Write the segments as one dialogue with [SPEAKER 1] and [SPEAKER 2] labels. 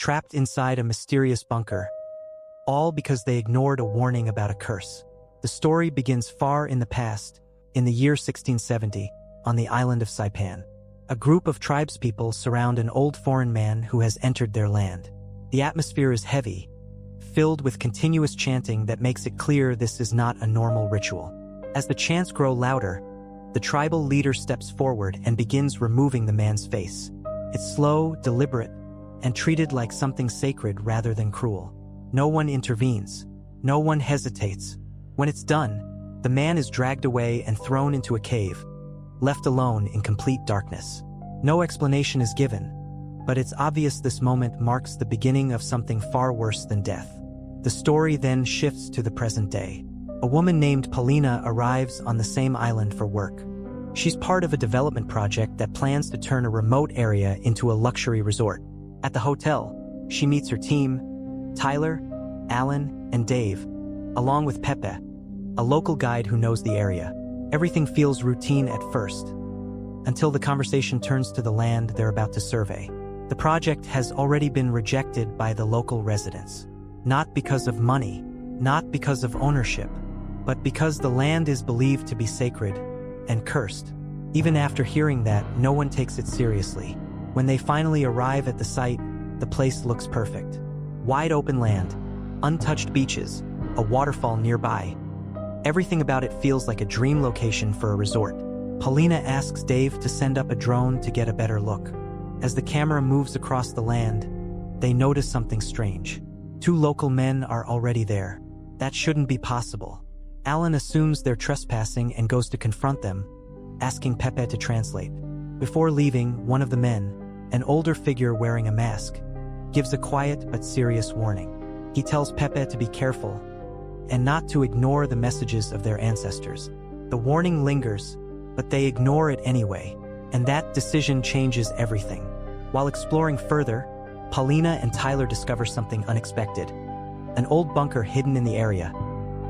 [SPEAKER 1] trapped inside a mysterious bunker, all because they ignored a warning about a curse. The story begins far in the past, in the year 1670, on the island of Saipan. A group of tribespeople surround an old foreign man who has entered their land. The atmosphere is heavy, filled with continuous chanting that makes it clear this is not a normal ritual. As the chants grow louder, the tribal leader steps forward and begins removing the man's face. It's slow, deliberate, and treated like something sacred rather than cruel. No one intervenes. No one hesitates. When it's done, the man is dragged away and thrown into a cave, left alone in complete darkness. No explanation is given, but it's obvious this moment marks the beginning of something far worse than death. The story then shifts to the present day. A woman named Paulina arrives on the same island for work. She's part of a development project that plans to turn a remote area into a luxury resort. At the hotel, she meets her team, Tyler, Alan, and Dave, along with Pepe, a local guide who knows the area. Everything feels routine at first, until the conversation turns to the land they're about to survey. The project has already been rejected by the local residents. Not because of money, not because of ownership, but because the land is believed to be sacred and cursed. Even after hearing that, no one takes it seriously. When they finally arrive at the site, the place looks perfect. Wide open land, untouched beaches, a waterfall nearby. Everything about it feels like a dream location for a resort. Paulina asks Dave to send up a drone to get a better look. As the camera moves across the land, they notice something strange. Two local men are already there. That shouldn't be possible. Alan assumes they're trespassing and goes to confront them, asking Pepe to translate. Before leaving, one of the men, an older figure wearing a mask, gives a quiet but serious warning. He tells Pepe to be careful and not to ignore the messages of their ancestors. The warning lingers, but they ignore it anyway, and that decision changes everything. While exploring further, Paulina and Tyler discover something unexpected. An old bunker hidden in the area,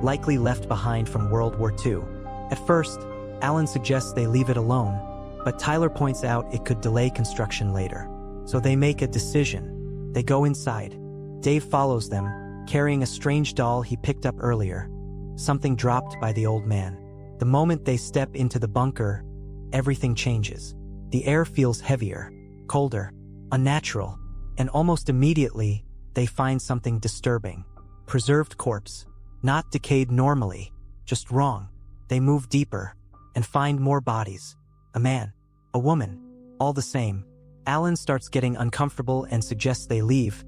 [SPEAKER 1] likely left behind from World War II. At first, Alan suggests they leave it alone, but Tyler points out it could delay construction later. So they make a decision. They go inside. Dave follows them, carrying a strange doll he picked up earlier, something dropped by the old man. The moment they step into the bunker, everything changes. The air feels heavier, colder, unnatural, and almost immediately, they find something disturbing. Preserved corpse. Not decayed normally, just wrong. They move deeper and find more bodies. A man, a woman, all the same. Alan starts getting uncomfortable and suggests they leave,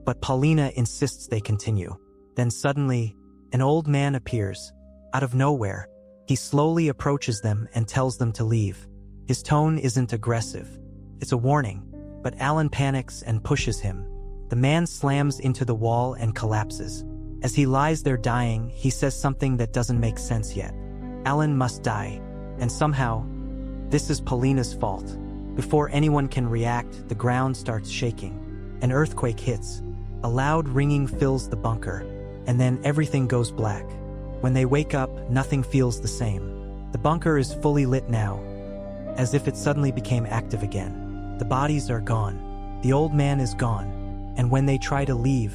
[SPEAKER 1] but Paulina insists they continue. Then suddenly, an old man appears, out of nowhere. He slowly approaches them and tells them to leave. His tone isn't aggressive. It's a warning, but Alan panics and pushes him. The man slams into the wall and collapses. As he lies there dying, he says something that doesn't make sense yet. Alan must die, and somehow, this is Paulina's fault. Before anyone can react, the ground starts shaking. An earthquake hits. A loud ringing fills the bunker, and then everything goes black. When they wake up, nothing feels the same. The bunker is fully lit now, as if it suddenly became active again. The bodies are gone. The old man is gone. And when they try to leave,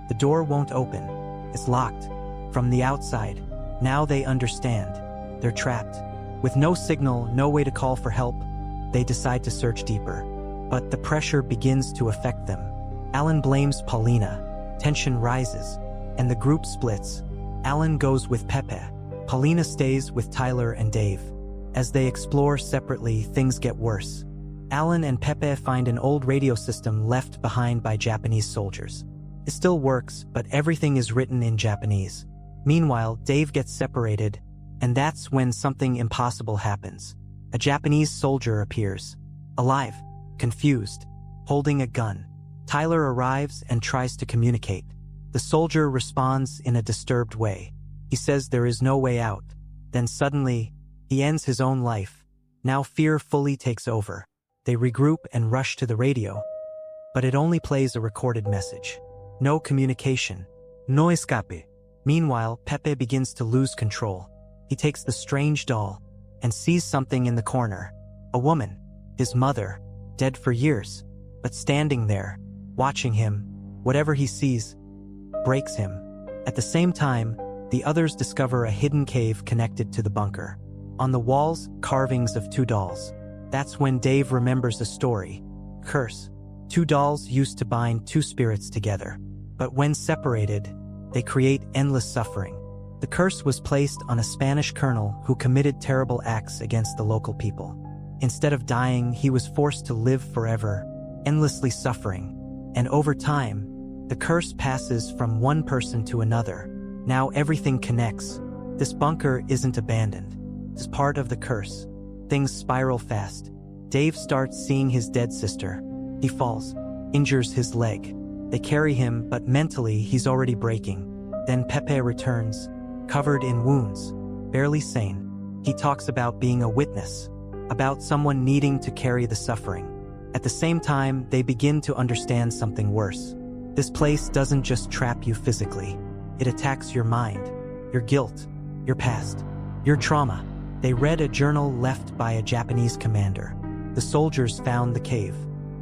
[SPEAKER 1] the door won't open. It's locked. From the outside, now they understand. They're trapped. With no signal, no way to call for help, they decide to search deeper. But the pressure begins to affect them. Alan blames Paulina. Tension rises, and the group splits. Alan goes with Pepe. Paulina stays with Tyler and Dave. As they explore separately, things get worse. Alan and Pepe find an old radio system left behind by Japanese soldiers. It still works, but everything is written in Japanese. Meanwhile, Dave gets separated, and that's when something impossible happens. A Japanese soldier appears, alive, confused, holding a gun. Tyler arrives and tries to communicate. The soldier responds in a disturbed way. He says there is no way out. Then suddenly, he ends his own life. Now fear fully takes over. They regroup and rush to the radio, but it only plays a recorded message. No communication. No escape. Meanwhile, Pepe begins to lose control. He takes the strange doll and sees something in the corner. A woman, his mother, dead for years, but standing there, watching him, Whatever he sees breaks him. At the same time, the others discover a hidden cave connected to the bunker. On the walls, carvings of two dolls. That's when Dave remembers a story. Curse. Two dolls used to bind two spirits together. But when separated, they create endless suffering. The curse was placed on a Spanish colonel who committed terrible acts against the local people. Instead of dying, he was forced to live forever, endlessly suffering. And over time, the curse passes from one person to another. Now everything connects. This bunker isn't abandoned. It's part of the curse. Things spiral fast. Dave starts seeing his dead sister. He falls, injures his leg. They carry him, but mentally he's already breaking. Then Pepe returns, covered in wounds, barely sane. He talks about being a witness, about someone needing to carry the suffering. At the same time, they begin to understand something worse. This place doesn't just trap you physically. It attacks your mind, your guilt, your past, your trauma. They read a journal left by a Japanese commander. The soldiers found the cave,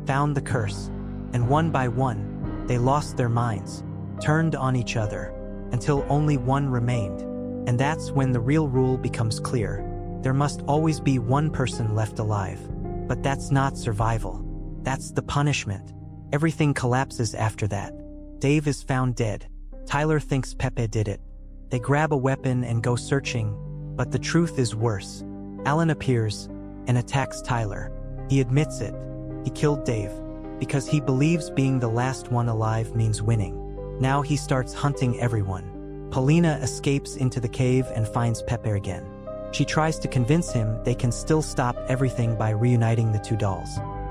[SPEAKER 1] found the curse, and one by one, they lost their minds, turned on each other, until only one remained. And that's when the real rule becomes clear. There must always be one person left alive. But that's not survival. That's the punishment. Everything collapses after that. Dave is found dead. Tyler thinks Pepe did it. They grab a weapon and go searching, but the truth is worse. Alan appears and attacks Tyler. He admits it. He killed Dave because he believes being the last one alive means winning. Now he starts hunting everyone. Paulina escapes into the cave and finds Pepe again. She tries to convince him they can still stop everything by reuniting the two dolls.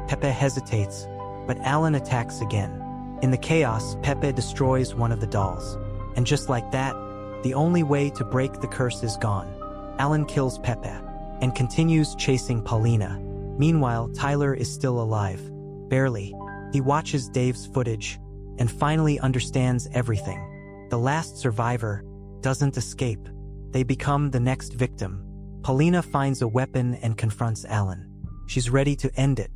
[SPEAKER 1] Pepe hesitates, but Alan attacks again. In the chaos, Pepe destroys one of the dolls. And just like that, the only way to break the curse is gone. Alan kills Pepe and continues chasing Paulina. Meanwhile, Tyler is still alive. Barely. He watches Dave's footage and finally understands everything. The last survivor doesn't escape. They become the next victim. Paulina finds a weapon and confronts Alan. She's ready to end it,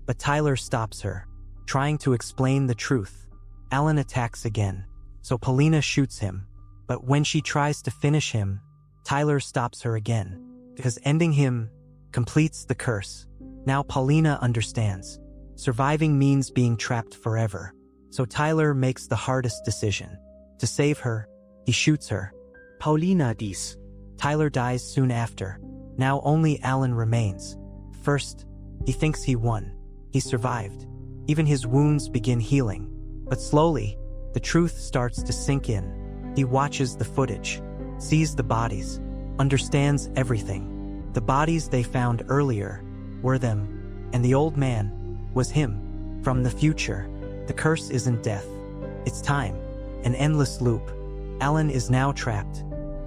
[SPEAKER 1] but Tyler stops her, trying to explain the truth. Alan attacks again, so Paulina shoots him. But when she tries to finish him, Tyler stops her again, because ending him completes the curse. Now Paulina understands. Surviving means being trapped forever. So Tyler makes the hardest decision. To save her, he shoots her. Paulina dies. Tyler dies soon after. Now only Alan remains. First, he thinks he won. He survived. Even his wounds begin healing. But slowly, the truth starts to sink in. He watches the footage, sees the bodies, understands everything. The bodies they found earlier were them, and the old man was him. From the future, the curse isn't death. It's time, an endless loop. Alan is now trapped,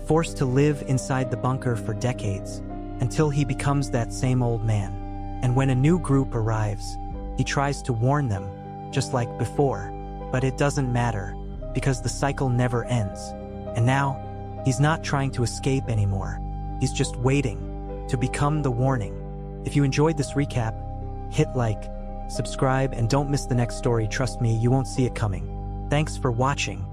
[SPEAKER 1] forced to live inside the bunker for decades, until he becomes that same old man. And when a new group arrives, he tries to warn them, just like before. But it doesn't matter, because the cycle never ends. And now, he's not trying to escape anymore. He's just waiting to become the warning. If you enjoyed this recap, hit like, subscribe, and don't miss the next story. Trust me, you won't see it coming. Thanks for watching.